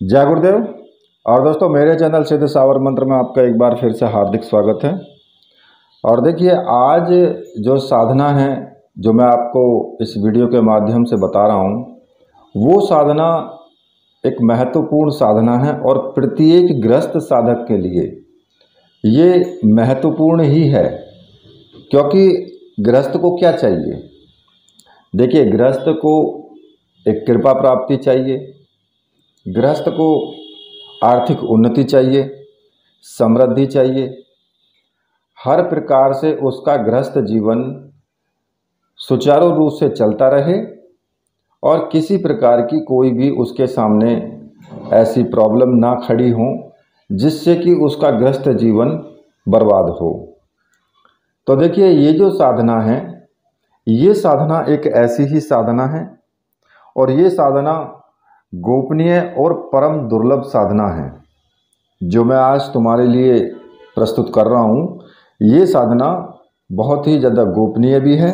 जय गुरुदेव। और दोस्तों, मेरे चैनल सिद्ध सावर मंत्र में आपका एक बार फिर से हार्दिक स्वागत है। और देखिए, आज जो साधना है जो मैं आपको इस वीडियो के माध्यम से बता रहा हूँ, वो साधना एक महत्वपूर्ण साधना है और प्रत्येक गृहस्थ साधक के लिए ये महत्वपूर्ण ही है। क्योंकि गृहस्थ को क्या चाहिए? देखिए, गृहस्थ को एक कृपा प्राप्ति चाहिए, गृहस्थ को आर्थिक उन्नति चाहिए, समृद्धि चाहिए। हर प्रकार से उसका गृहस्थ जीवन सुचारू रूप से चलता रहे और किसी प्रकार की कोई भी उसके सामने ऐसी प्रॉब्लम ना खड़ी हो जिससे कि उसका गृहस्थ जीवन बर्बाद हो। तो देखिए, ये जो साधना है, ये साधना एक ऐसी ही साधना है और ये साधना गोपनीय और परम दुर्लभ साधना है। जो मैं आज तुम्हारे लिए प्रस्तुत कर रहा हूँ, ये साधना बहुत ही ज़्यादा गोपनीय भी है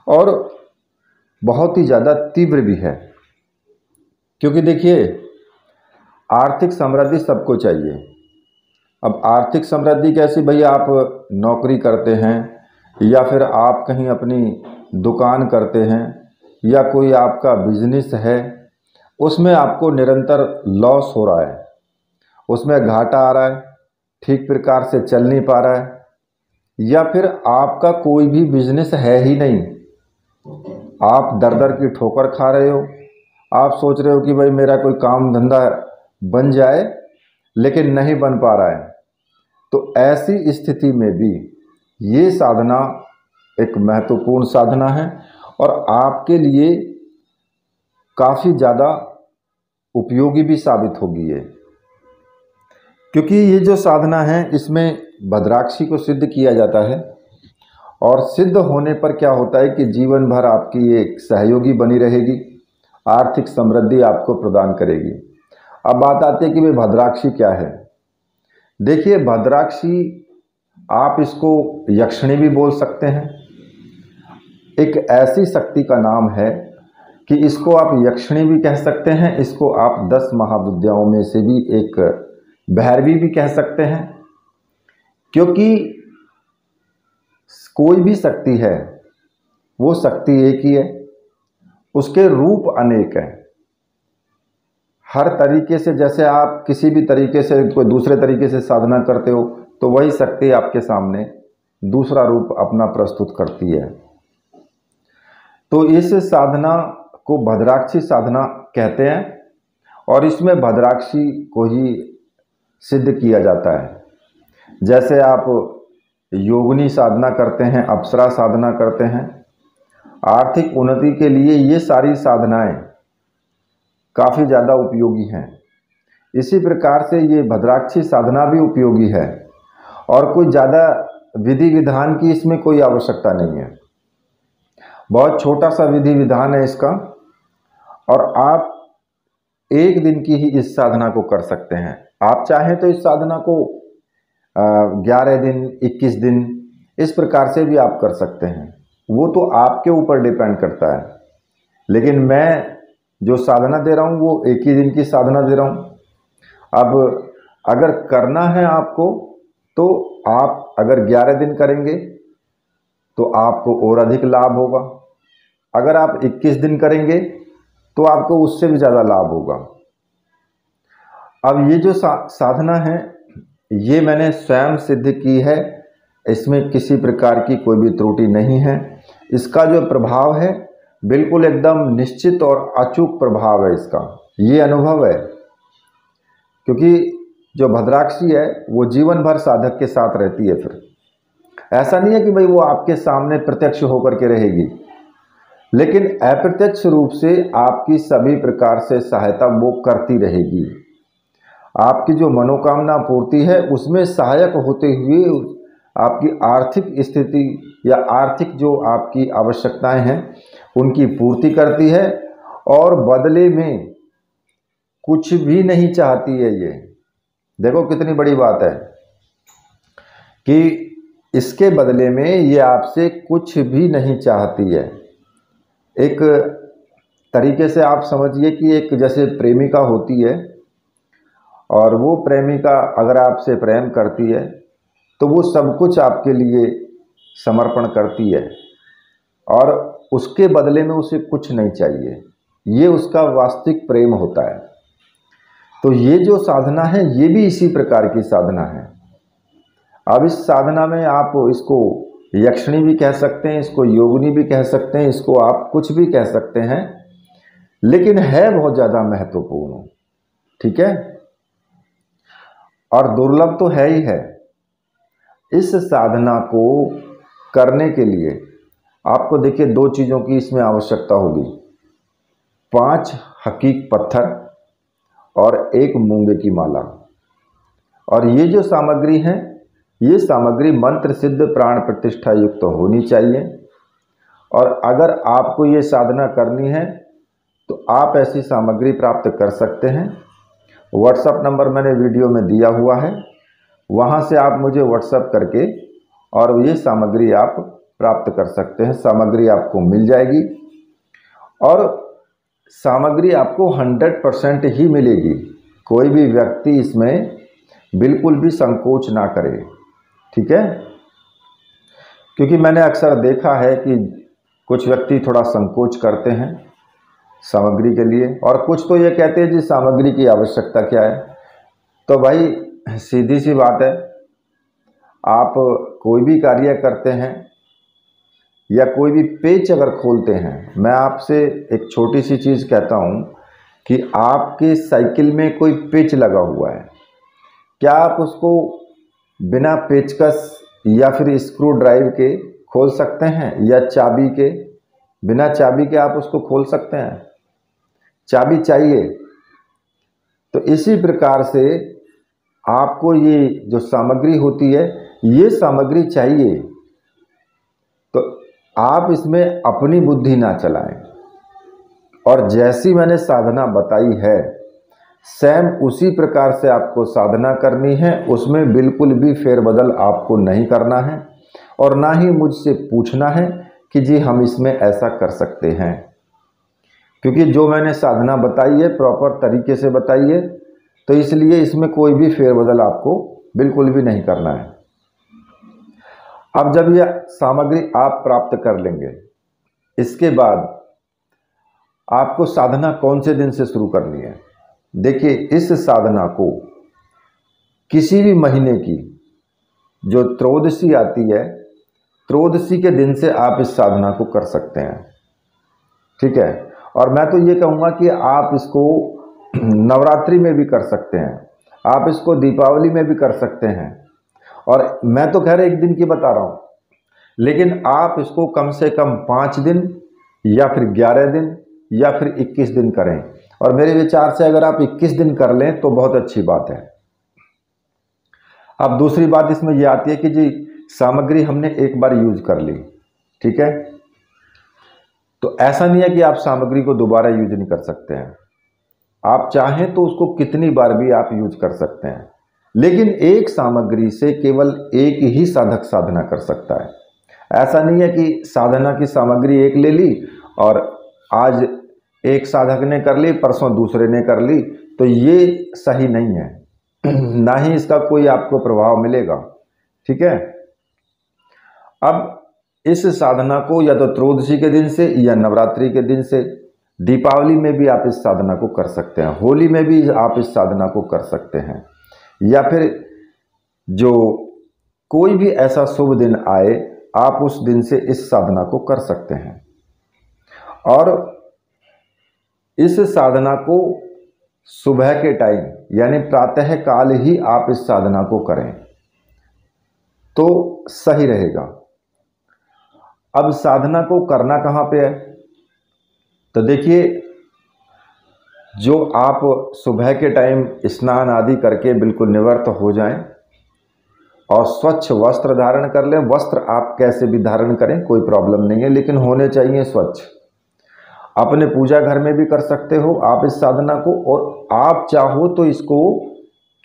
और बहुत ही ज़्यादा तीव्र भी है। क्योंकि देखिए, आर्थिक समृद्धि सबको चाहिए। अब आर्थिक समृद्धि कैसी? भैया, आप नौकरी करते हैं या फिर आप कहीं अपनी दुकान करते हैं या कोई आपका बिजनेस है, उसमें आपको निरंतर लॉस हो रहा है, उसमें घाटा आ रहा है, ठीक प्रकार से चल नहीं पा रहा है, या फिर आपका कोई भी बिजनेस है ही नहीं, आप दर दर की ठोकर खा रहे हो। आप सोच रहे हो कि भाई मेरा कोई काम धंधा बन जाए, लेकिन नहीं बन पा रहा है। तो ऐसी स्थिति में भी ये साधना एक महत्वपूर्ण साधना है और आपके लिए काफ़ी ज़्यादा उपयोगी भी साबित होगी ये। क्योंकि ये जो साधना है, इसमें भद्राक्षी को सिद्ध किया जाता है और सिद्ध होने पर क्या होता है कि जीवन भर आपकी एक सहयोगी बनी रहेगी, आर्थिक समृद्धि आपको प्रदान करेगी। अब बात आती है कि भाई भद्राक्षी क्या है। देखिए, भद्राक्षी आप इसको यक्षिणी भी बोल सकते हैं। एक ऐसी शक्ति का नाम है कि इसको आप यक्षिणी भी कह सकते हैं, इसको आप 10 महाविद्याओं में से भी एक भैरवी भी कह सकते हैं। क्योंकि कोई भी शक्ति है, वो शक्ति एक ही है, उसके रूप अनेक हैं। हर तरीके से, जैसे आप किसी भी तरीके से कोई दूसरे तरीके से साधना करते हो, तो वही शक्ति आपके सामने दूसरा रूप अपना प्रस्तुत करती है। तो इस साधना को भद्राक्षी साधना कहते हैं और इसमें भद्राक्षी को ही सिद्ध किया जाता है। जैसे आप योगिनी साधना करते हैं, अप्सरा साधना करते हैं, आर्थिक उन्नति के लिए ये सारी साधनाएं काफ़ी ज़्यादा उपयोगी हैं। इसी प्रकार से ये भद्राक्षी साधना भी उपयोगी है और कोई ज़्यादा विधि विधान की इसमें कोई आवश्यकता नहीं है। बहुत छोटा सा विधि विधान है इसका और आप एक दिन की ही इस साधना को कर सकते हैं। आप चाहें तो इस साधना को 11 दिन, 21 दिन, इस प्रकार से भी आप कर सकते हैं। वो तो आपके ऊपर डिपेंड करता है। लेकिन मैं जो साधना दे रहा हूँ वो एक ही दिन की साधना दे रहा हूँ। अब अगर करना है आपको, तो आप अगर 11 दिन करेंगे तो आपको और अधिक लाभ होगा। अगर आप 21 दिन करेंगे तो आपको उससे भी ज़्यादा लाभ होगा। अब ये जो साधना है, ये मैंने स्वयं सिद्ध की है, इसमें किसी प्रकार की कोई भी त्रुटि नहीं है। इसका जो प्रभाव है, बिल्कुल एकदम निश्चित और अचूक प्रभाव है इसका, ये अनुभव है। क्योंकि जो भद्राक्षी है वो जीवन भर साधक के साथ रहती है। फिर ऐसा नहीं है कि भाई वो आपके सामने प्रत्यक्ष होकर के रहेगी, लेकिन अप्रत्यक्ष रूप से आपकी सभी प्रकार से सहायता वो करती रहेगी। आपकी जो मनोकामना पूर्ति है उसमें सहायक होते हुए आपकी आर्थिक स्थिति या आर्थिक जो आपकी आवश्यकताएं हैं उनकी पूर्ति करती है और बदले में कुछ भी नहीं चाहती है। ये देखो कितनी बड़ी बात है कि इसके बदले में ये आपसे कुछ भी नहीं चाहती है। एक तरीके से आप समझिए कि एक जैसे प्रेमिका होती है, और वो प्रेमिका अगर आपसे प्रेम करती है तो वो सब कुछ आपके लिए समर्पण करती है और उसके बदले में उसे कुछ नहीं चाहिए। ये उसका वास्तविक प्रेम होता है। तो ये जो साधना है ये भी इसी प्रकार की साधना है। अब इस साधना में आप इसको यक्षिणी भी कह सकते हैं, इसको योगिनी भी कह सकते हैं, इसको आप कुछ भी कह सकते हैं, लेकिन है बहुत ज़्यादा महत्वपूर्ण। ठीक है, और दुर्लभ तो है ही है। इस साधना को करने के लिए आपको देखिए 2 चीज़ों की इसमें आवश्यकता होगी, 5 हकीक पत्थर और 1 मूंगे की माला। और ये जो सामग्री है ये सामग्री मंत्र सिद्ध प्राण प्रतिष्ठा युक्त होनी चाहिए। और अगर आपको ये साधना करनी है तो आप ऐसी सामग्री प्राप्त कर सकते हैं। व्हाट्सएप नंबर मैंने वीडियो में दिया हुआ है, वहाँ से आप मुझे व्हाट्सएप करके और ये सामग्री आप प्राप्त कर सकते हैं। सामग्री आपको मिल जाएगी और सामग्री आपको 100% ही मिलेगी। कोई भी व्यक्ति इसमें बिल्कुल भी संकोच ना करे। ठीक है, क्योंकि मैंने अक्सर देखा है कि कुछ व्यक्ति थोड़ा संकोच करते हैं सामग्री के लिए, और कुछ तो ये कहते हैं जी सामग्री की आवश्यकता क्या है। तो भाई सीधी सी बात है, आप कोई भी कार्य करते हैं या कोई भी पेच अगर खोलते हैं, मैं आपसे एक छोटी सी चीज़ कहता हूँ कि आपके साइकिल में कोई पेच लगा हुआ है, क्या आप उसको बिना पेचकस या फिर स्क्रू ड्राइव के खोल सकते हैं, या चाबी के? बिना चाबी के आप उसको खोल सकते हैं? चाबी चाहिए। तो इसी प्रकार से आपको ये जो सामग्री होती है ये सामग्री चाहिए। तो आप इसमें अपनी बुद्धि ना चलाएं, और जैसी मैंने साधना बताई है सेम उसी प्रकार से आपको साधना करनी है। उसमें बिल्कुल भी फेरबदल आपको नहीं करना है, और ना ही मुझसे पूछना है कि जी हम इसमें ऐसा कर सकते हैं, क्योंकि जो मैंने साधना बताई है प्रॉपर तरीके से बताई है, तो इसलिए इसमें कोई भी फेरबदल आपको बिल्कुल भी नहीं करना है। अब जब यह सामग्री आप प्राप्त कर लेंगे, इसके बाद आपको साधना कौन से दिन से शुरू करनी है? देखिए, इस साधना को किसी भी महीने की जो त्रयोदशी आती है, त्रयोदशी के दिन से आप इस साधना को कर सकते हैं। ठीक है, और मैं तो ये कहूँगा कि आप इसको नवरात्रि में भी कर सकते हैं, आप इसको दीपावली में भी कर सकते हैं, और मैं तो खैर एक दिन की बता रहा हूँ, लेकिन आप इसको कम से कम 5 दिन या फिर 11 दिन या फिर 21 दिन करें। और मेरे विचार से अगर आप 21 दिन कर लें तो बहुत अच्छी बात है। अब दूसरी बात इसमें यह आती है कि जी सामग्री हमने एक बार यूज कर ली, ठीक है, तो ऐसा नहीं है कि आप सामग्री को दोबारा यूज नहीं कर सकते हैं। आप चाहें तो उसको कितनी बार भी आप यूज कर सकते हैं, लेकिन एक सामग्री से केवल एक ही साधक साधना कर सकता है। ऐसा नहीं है कि साधना की सामग्री एक ले ली और आज एक साधक ने कर ली, परसों दूसरे ने कर ली, तो ये सही नहीं है, ना ही इसका कोई आपको प्रभाव मिलेगा। ठीक है, अब इस साधना को या तो त्रयोदशी के दिन से या नवरात्रि के दिन से, दीपावली में भी आप इस साधना को कर सकते हैं, होली में भी आप इस साधना को कर सकते हैं, या फिर जो कोई भी ऐसा शुभ दिन आए आप उस दिन से इस साधना को कर सकते हैं। और इस साधना को सुबह के टाइम यानी प्रातः काल ही आप इस साधना को करें तो सही रहेगा। अब साधना को करना कहाँ पे है? तो देखिए, जो आप सुबह के टाइम स्नान आदि करके बिल्कुल निवृत्त हो जाएं और स्वच्छ वस्त्र धारण कर लें। वस्त्र आप कैसे भी धारण करें, कोई प्रॉब्लम नहीं है, लेकिन होने चाहिए स्वच्छ। अपने पूजा घर में भी कर सकते हो आप इस साधना को, और आप चाहो तो इसको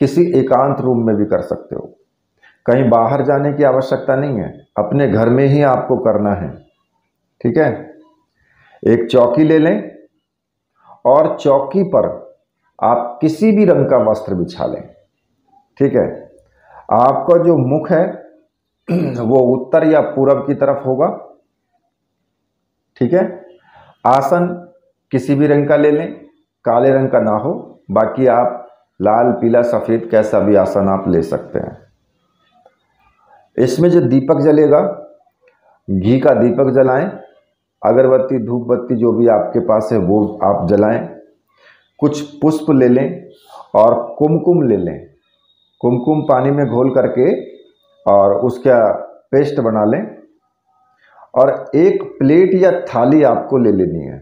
किसी एकांत रूम में भी कर सकते हो। कहीं बाहर जाने की आवश्यकता नहीं है, अपने घर में ही आपको करना है। ठीक है, एक चौकी ले लें और चौकी पर आप किसी भी रंग का वस्त्र बिछा लें। ठीक है, आपका जो मुख है वो उत्तर या पूरब की तरफ होगा। ठीक है, आसन किसी भी रंग का ले लें, काले रंग का ना हो, बाकी आप लाल पीला सफेद कैसा भी आसन आप ले सकते हैं। इसमें जो दीपक जलेगा, घी का दीपक जलाएं, अगरबत्ती धूप बत्ती जो भी आपके पास है वो आप जलाएं। कुछ पुष्प ले लें और कुमकुम ले लें। कुमकुम पानी में घोल करके और उसका पेस्ट बना लें और एक प्लेट या थाली आपको ले लेनी है।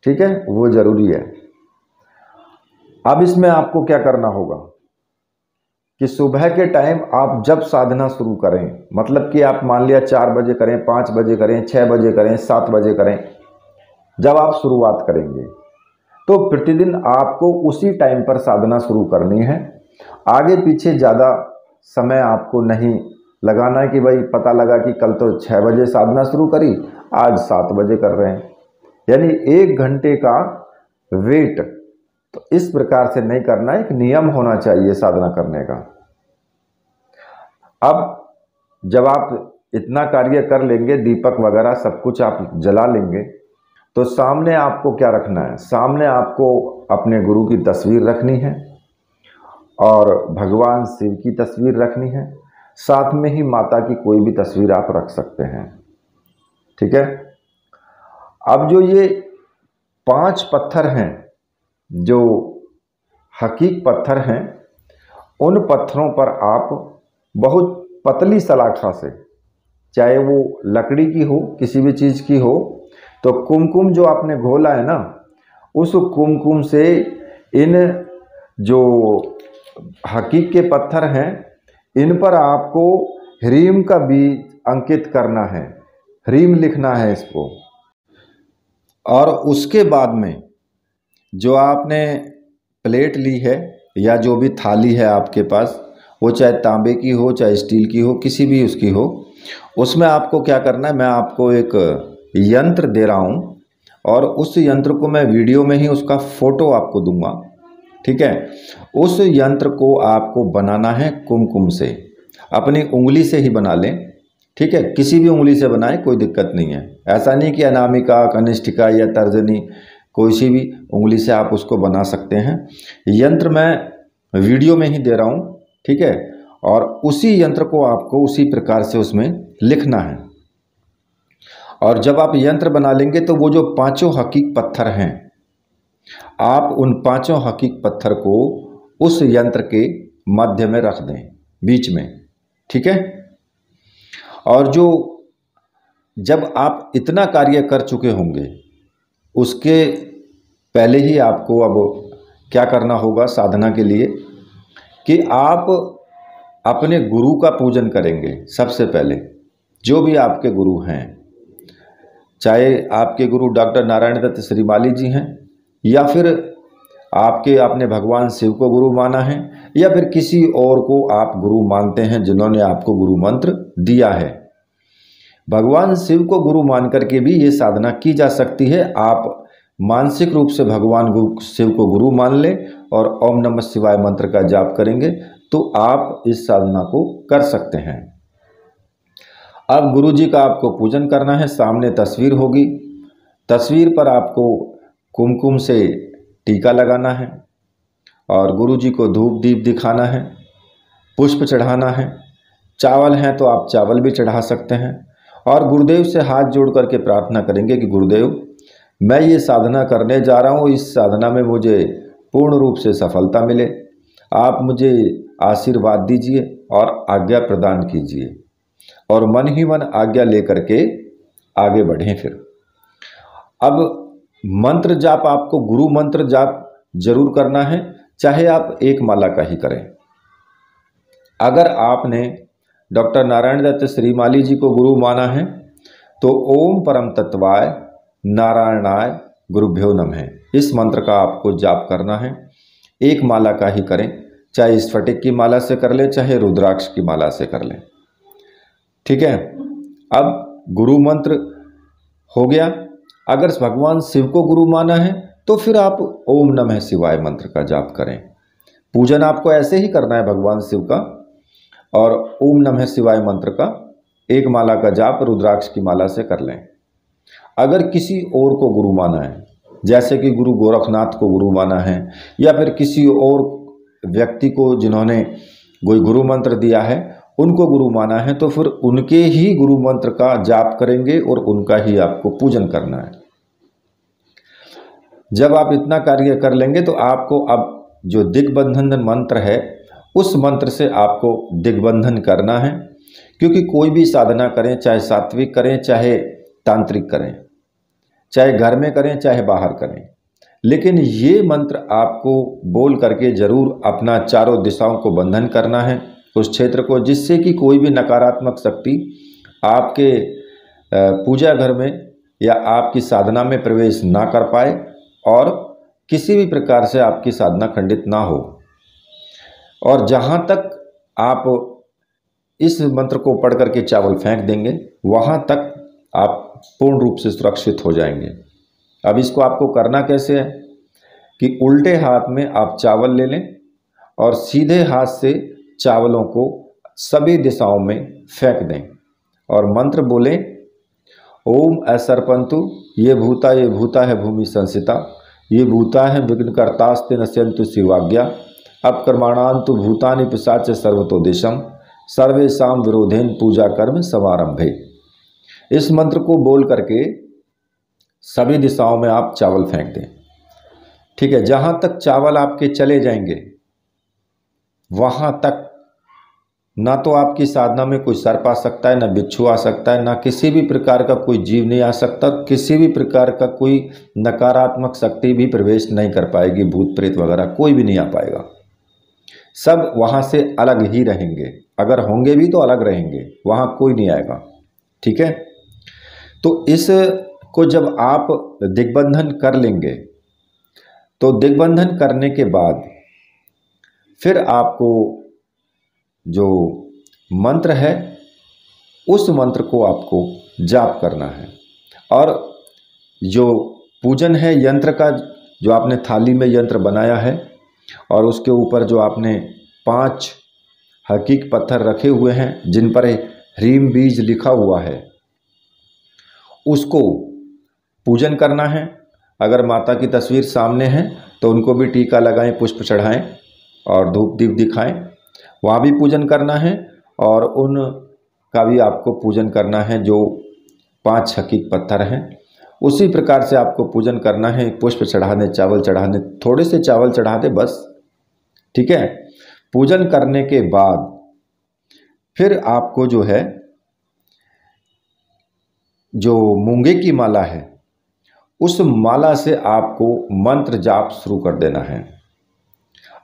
ठीक है, वो ज़रूरी है। अब इसमें आपको क्या करना होगा कि सुबह के टाइम आप जब साधना शुरू करें, मतलब कि आप मान लिया 4 बजे करें, 5 बजे करें, 6 बजे करें, 7 बजे करें, जब आप शुरुआत करेंगे तो प्रतिदिन आपको उसी टाइम पर साधना शुरू करनी है। आगे पीछे ज़्यादा समय आपको नहीं लगाना है कि भाई पता लगा कि कल तो 6 बजे साधना शुरू करी, आज 7 बजे कर रहे हैं, यानी 1 घंटे का वेट तो इस प्रकार से नहीं करना। एक नियम होना चाहिए साधना करने का। अब जब आप इतना कार्य कर लेंगे, दीपक वगैरह सब कुछ आप जला लेंगे, तो सामने आपको क्या रखना है? सामने आपको अपने गुरु की तस्वीर रखनी है और भगवान शिव की तस्वीर रखनी है, साथ में ही माता की कोई भी तस्वीर आप रख सकते हैं। ठीक है, अब जो ये 5 पत्थर हैं, जो हकीक पत्थर हैं, उन पत्थरों पर आप बहुत पतली सलाखा से, चाहे वो लकड़ी की हो, किसी भी चीज़ की हो, तो कुमकुम जो आपने घोला है ना, उस कुमकुम से इन जो हकीक के पत्थर हैं, इन पर आपको ह्रीम का बीज अंकित करना है, ह्रीम लिखना है इसको। और उसके बाद में जो आपने प्लेट ली है या जो भी थाली है आपके पास, वो चाहे तांबे की हो, चाहे स्टील की हो, किसी भी उसकी हो, उसमें आपको क्या करना है, मैं आपको एक यंत्र दे रहा हूँ और उस यंत्र को मैं वीडियो में ही उसका फ़ोटो आपको दूंगा। ठीक है, उस यंत्र को आपको बनाना है कुमकुम से, अपनी उंगली से ही बना लें। ठीक है, किसी भी उंगली से बनाएं, कोई दिक्कत नहीं है। ऐसा नहीं कि अनामिका, कनिष्ठिका या तर्जनी, कोई सी भी उंगली से आप उसको बना सकते हैं। यंत्र मैं वीडियो में ही दे रहा हूँ। ठीक है, और उसी यंत्र को आपको उसी प्रकार से उसमें लिखना है। और जब आप यंत्र बना लेंगे तो वो जो 5 हकीक पत्थर हैं, आप उन 5 हकीक पत्थर को उस यंत्र के मध्य में रख दें, बीच में। ठीक है, और जो जब आप इतना कार्य कर चुके होंगे, उसके पहले ही आपको अब क्या करना होगा साधना के लिए कि आप अपने गुरु का पूजन करेंगे। सबसे पहले जो भी आपके गुरु हैं, चाहे आपके गुरु डॉक्टर नारायण दत्त श्रीमाली जी हैं, या फिर आपने भगवान शिव को गुरु माना है, या फिर किसी और को आप गुरु मानते हैं जिन्होंने आपको गुरु मंत्र दिया है। भगवान शिव को गुरु मान करके भी ये साधना की जा सकती है। आप मानसिक रूप से भगवान शिव को गुरु मान लें और ओम नमः शिवाय मंत्र का जाप करेंगे तो आप इस साधना को कर सकते हैं। अब गुरु जी का आपको पूजन करना है। सामने तस्वीर होगी, तस्वीर पर आपको कुमकुम से टीका लगाना है और गुरु जी को धूप दीप दिखाना है, पुष्प चढ़ाना है। चावल हैं तो आप चावल भी चढ़ा सकते हैं और गुरुदेव से हाथ जोड़ करके प्रार्थना करेंगे कि गुरुदेव, मैं ये साधना करने जा रहा हूँ, इस साधना में मुझे पूर्ण रूप से सफलता मिले। आप मुझे आशीर्वाद दीजिए और आज्ञा प्रदान कीजिए, और मन ही मन आज्ञा लेकर के आगे बढ़ें। फिर अब मंत्र जाप, आपको गुरु मंत्र जाप जरूर करना है, चाहे आप एक माला का ही करें। अगर आपने डॉक्टर नारायण दत्त श्रीमाली जी को गुरु माना है तो ओम परम तत्वाय नारायणाय गुरुभ्यो नमः, इस मंत्र का आपको जाप करना है। एक माला का ही करें, चाहे स्फटिक की माला से कर लें, चाहे रुद्राक्ष की माला से कर लें। ठीक है, अब गुरु मंत्र हो गया। अगर भगवान शिव को गुरु माना है तो फिर आप ओम नमः शिवाय मंत्र का जाप करें। पूजन आपको ऐसे ही करना है भगवान शिव का, और ओम नमः शिवाय मंत्र का एक माला का जाप रुद्राक्ष की माला से कर लें। अगर किसी और को गुरु माना है, जैसे कि गुरु गोरखनाथ को गुरु माना है, या फिर किसी और व्यक्ति को जिन्होंने कोई गुरु मंत्र दिया है उनको गुरु माना है, तो फिर उनके ही गुरु मंत्र का जाप करेंगे और उनका ही आपको पूजन करना है। जब आप इतना कार्य कर लेंगे तो आपको अब जो दिग्बंधन मंत्र है उस मंत्र से आपको दिग्बंधन करना है। क्योंकि कोई भी साधना करें, चाहे सात्विक करें चाहे तांत्रिक करें, चाहे घर में करें चाहे बाहर करें, लेकिन ये मंत्र आपको बोल करके जरूर अपना चारों दिशाओं को बंधन करना है, उस क्षेत्र को, जिससे कि कोई भी नकारात्मक शक्ति आपके पूजा घर में या आपकी साधना में प्रवेश ना कर पाए और किसी भी प्रकार से आपकी साधना खंडित ना हो। और जहाँ तक आप इस मंत्र को पढ़ करके चावल फेंक देंगे वहाँ तक आप पूर्ण रूप से सुरक्षित हो जाएंगे। अब इसको आपको करना कैसे है कि उल्टे हाथ में आप चावल ले लें और सीधे हाथ से चावलों को सभी दिशाओं में फेंक दें और मंत्र बोलें, ओम असर्पंतु ये भूता है भूमि संसिता, ये भूता है विघ्नकर्तास्ते नश्यन्तु शिवाज्ञा, अपकर्माणान्तु भूतानि पिशाच सर्वतो दिशम, सर्वेषां विरोधेन पूजा कर्म समारंभे। इस मंत्र को बोल करके सभी दिशाओं में आप चावल फेंक दें। ठीक है, जहाँ तक चावल आपके चले जाएंगे वहाँ तक ना तो आपकी साधना में कोई सर्प आ सकता है, ना बिच्छू आ सकता है, ना किसी भी प्रकार का कोई जीव नहीं आ सकता, किसी भी प्रकार का कोई नकारात्मक शक्ति भी प्रवेश नहीं कर पाएगी, भूत प्रेत वगैरह कोई भी नहीं आ पाएगा। सब वहाँ से अलग ही रहेंगे, अगर होंगे भी तो अलग रहेंगे, वहाँ कोई नहीं आएगा। ठीक है, तो इस को जब आप दिग्बंधन कर लेंगे तो दिग्बंधन करने के बाद फिर आपको जो मंत्र है उस मंत्र को आपको जाप करना है। और जो पूजन है यंत्र का, जो आपने थाली में यंत्र बनाया है और उसके ऊपर जो आपने 5 हकीक पत्थर रखे हुए हैं जिन पर ह्रीम बीज लिखा हुआ है, उसको पूजन करना है। अगर माता की तस्वीर सामने है तो उनको भी टीका लगाएं, पुष्प चढ़ाएं और धूप दीप दिखाएं, वहाँ भी पूजन करना है। और उन का भी आपको पूजन करना है जो 5 हकीक पत्थर हैं, उसी प्रकार से आपको पूजन करना है। पुष्प चढ़ाने, चावल चढ़ाने, थोड़े से चावल चढ़ा दे बस। ठीक है, पूजन करने के बाद फिर आपको जो है जो मूंगे की माला है उस माला से आपको मंत्र जाप शुरू कर देना है।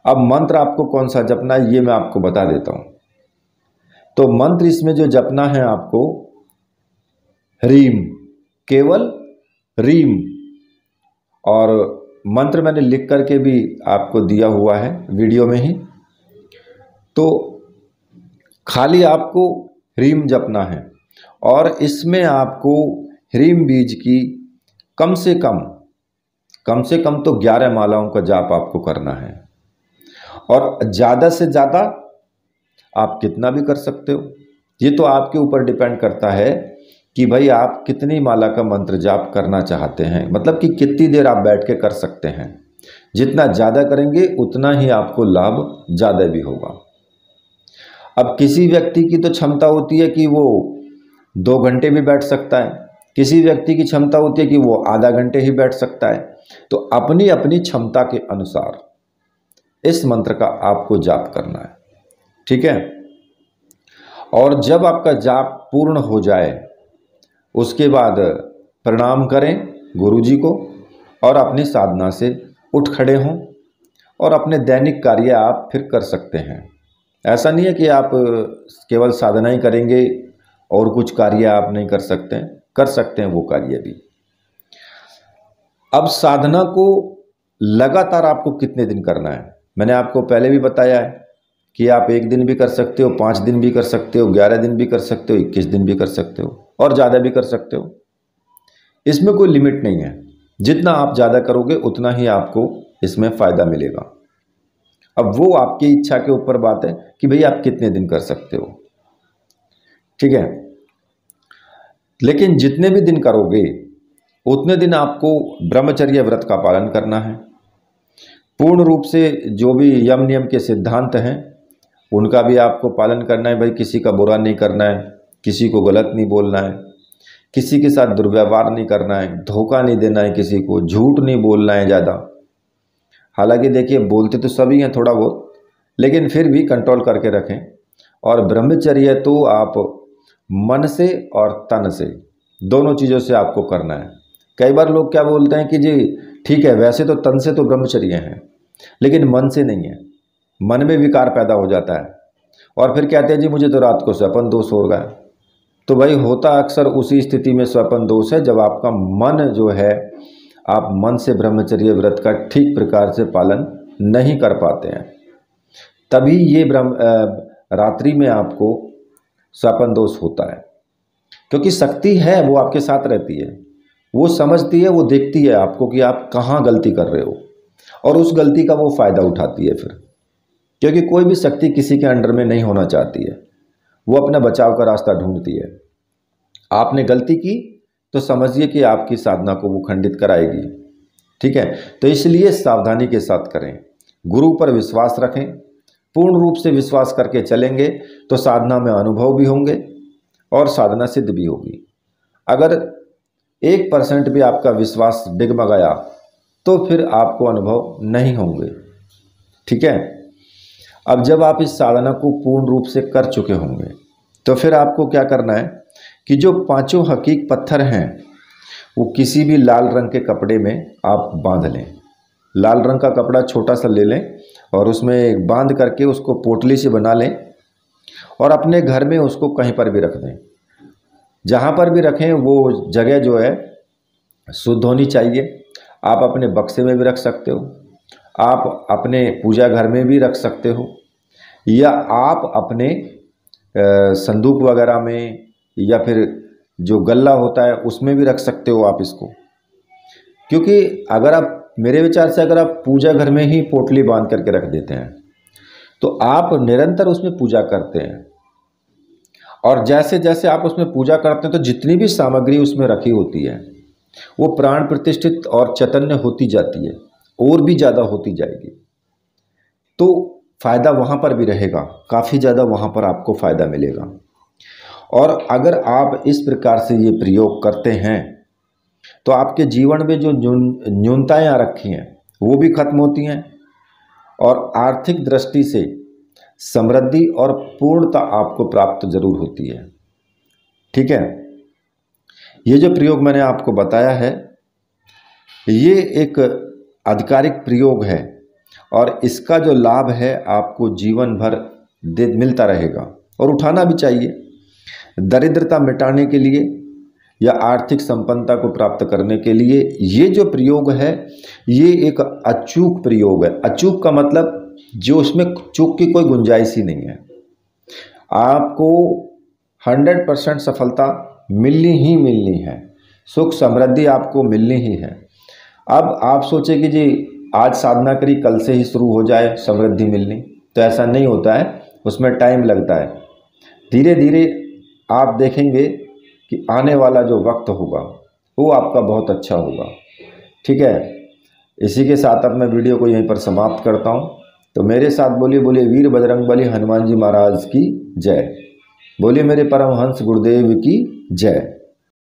अब मंत्र आपको कौन सा जपना है ये मैं आपको बता देता हूँ। तो मंत्र इसमें जो जपना है आपको ह्रीम, केवल ह्रीम, और मंत्र मैंने लिख करके भी आपको दिया हुआ है वीडियो में ही। तो खाली आपको ह्रीम जपना है और इसमें आपको ह्रीम बीज की कम से कम तो 11 मालाओं का जाप आपको करना है। और ज़्यादा से ज़्यादा आप कितना भी कर सकते हो, ये तो आपके ऊपर डिपेंड करता है कि भाई आप कितनी माला का मंत्र जाप करना चाहते हैं, मतलब कि कितनी देर आप बैठ के कर सकते हैं। जितना ज़्यादा करेंगे उतना ही आपको लाभ ज़्यादा भी होगा। अब किसी व्यक्ति की तो क्षमता होती है कि वो 2 घंटे भी बैठ सकता है, किसी व्यक्ति की क्षमता होती है कि वो आधा घंटे ही बैठ सकता है। तो अपनी अपनी क्षमता के अनुसार इस मंत्र का आपको जाप करना है। ठीक है, और जब आपका जाप पूर्ण हो जाए उसके बाद प्रणाम करें गुरुजी को और अपनी साधना से उठ खड़े हों और अपने दैनिक कार्य आप फिर कर सकते हैं। ऐसा नहीं है कि आप केवल साधना ही करेंगे और कुछ कार्य आप नहीं कर सकते हैं वो कार्य भी। अब साधना को लगातार आपको कितने दिन करना है, मैंने आपको पहले भी बताया है कि आप 1 दिन भी कर सकते हो, 5 दिन भी कर सकते हो, 11 दिन भी कर सकते हो, 21 दिन भी कर सकते हो और ज़्यादा भी कर सकते हो। इसमें कोई लिमिट नहीं है। जितना आप ज़्यादा करोगे उतना ही आपको इसमें फ़ायदा मिलेगा। अब वो आपकी इच्छा के ऊपर बात है कि भाई आप कितने दिन कर सकते हो, ठीक है। लेकिन जितने भी दिन करोगे उतने दिन आपको ब्रह्मचर्य व्रत का पालन करना है। पूर्ण रूप से जो भी यम नियम के सिद्धांत हैं उनका भी आपको पालन करना है। भाई किसी का बुरा नहीं करना है, किसी को गलत नहीं बोलना है, किसी के साथ दुर्व्यवहार नहीं करना है, धोखा नहीं देना है, किसी को झूठ नहीं बोलना है ज़्यादा। हालांकि देखिए बोलते तो सभी हैं थोड़ा बहुत, लेकिन फिर भी कंट्रोल करके रखें। और ब्रह्मचर्य तो आप मन से और तन से दोनों चीज़ों से आपको करना है। कई बार लोग क्या बोलते हैं कि जी ठीक है, वैसे तो तन से तो ब्रह्मचर्य है लेकिन मन से नहीं है, मन में विकार पैदा हो जाता है और फिर कहते हैं जी मुझे तो रात को स्वप्न दोष हो गया। तो भाई होता अक्सर उसी स्थिति में स्वप्न दोष है जब आपका मन जो है, आप मन से ब्रह्मचर्य व्रत का ठीक प्रकार से पालन नहीं कर पाते हैं, तभी ये रात्रि में आपको स्वप्न दोष होता है। क्योंकि शक्ति है वो आपके साथ रहती है, वो समझती है, वो देखती है आपको कि आप कहाँ गलती कर रहे हो और उस गलती का वो फ़ायदा उठाती है फिर। क्योंकि कोई भी शक्ति किसी के अंडर में नहीं होना चाहती है, वो अपना बचाव का रास्ता ढूंढती है। आपने गलती की तो समझिए कि आपकी साधना को वो खंडित कराएगी, ठीक है। तो इसलिए सावधानी के साथ करें, गुरु पर विश्वास रखें, पूर्ण रूप से विश्वास करके चलेंगे तो साधना में अनुभव भी होंगे और साधना सिद्ध भी होगी। अगर 1% भी आपका विश्वास डगमगाया तो फिर आपको अनुभव नहीं होंगे, ठीक है। अब जब आप इस साधना को पूर्ण रूप से कर चुके होंगे तो फिर आपको क्या करना है कि जो 5 हकीक पत्थर हैं वो किसी भी लाल रंग के कपड़े में आप बांध लें। लाल रंग का कपड़ा छोटा सा ले लें और उसमें बांध करके उसको पोटली से बना लें और अपने घर में उसको कहीं पर भी रख दें। जहाँ पर भी रखें वो जगह जो है शुद्ध होनी चाहिए। आप अपने बक्से में भी रख सकते हो, आप अपने पूजा घर में भी रख सकते हो, या आप अपने संदूक वगैरह में या फिर जो गल्ला होता है उसमें भी रख सकते हो आप इसको। क्योंकि अगर आप, मेरे विचार से अगर आप पूजा घर में ही पोटली बांध करके रख देते हैं तो आप निरंतर उसमें पूजा करते हैं और जैसे जैसे आप उसमें पूजा करते हैं तो जितनी भी सामग्री उसमें रखी होती है वो प्राण प्रतिष्ठित और चैतन्य होती जाती है और भी ज़्यादा होती जाएगी। तो फ़ायदा वहाँ पर भी रहेगा, काफ़ी ज़्यादा वहाँ पर आपको फ़ायदा मिलेगा। और अगर आप इस प्रकार से ये प्रयोग करते हैं तो आपके जीवन में जो न्यूनताएं आ रखी हैं वो भी खत्म होती हैं और आर्थिक दृष्टि से समृद्धि और पूर्णता आपको प्राप्त जरूर होती है, ठीक है। ये जो प्रयोग मैंने आपको बताया है ये एक आधिकारिक प्रयोग है और इसका जो लाभ है आपको जीवन भर मिलता रहेगा और उठाना भी चाहिए। दरिद्रता मिटाने के लिए या आर्थिक संपन्नता को प्राप्त करने के लिए ये जो प्रयोग है ये एक अचूक प्रयोग है। अचूक का मतलब जो उसमें चूक की कोई गुंजाइश ही नहीं है। आपको 100% सफलता मिलनी ही मिलनी है, सुख समृद्धि आपको मिलनी ही है। अब आप सोचे कि जी आज साधना करी कल से ही शुरू हो जाए समृद्धि मिलनी, तो ऐसा नहीं होता है, उसमें टाइम लगता है। धीरे धीरे आप देखेंगे कि आने वाला जो वक्त होगा वो आपका बहुत अच्छा होगा, ठीक है। इसी के साथ अब मैं वीडियो को यहीं पर समाप्त करता हूँ। तो मेरे साथ बोलिए बोलिए वीर बजरंगबली हनुमान जी महाराज की जय, बोलिए मेरे परमहंस गुरुदेव की जय।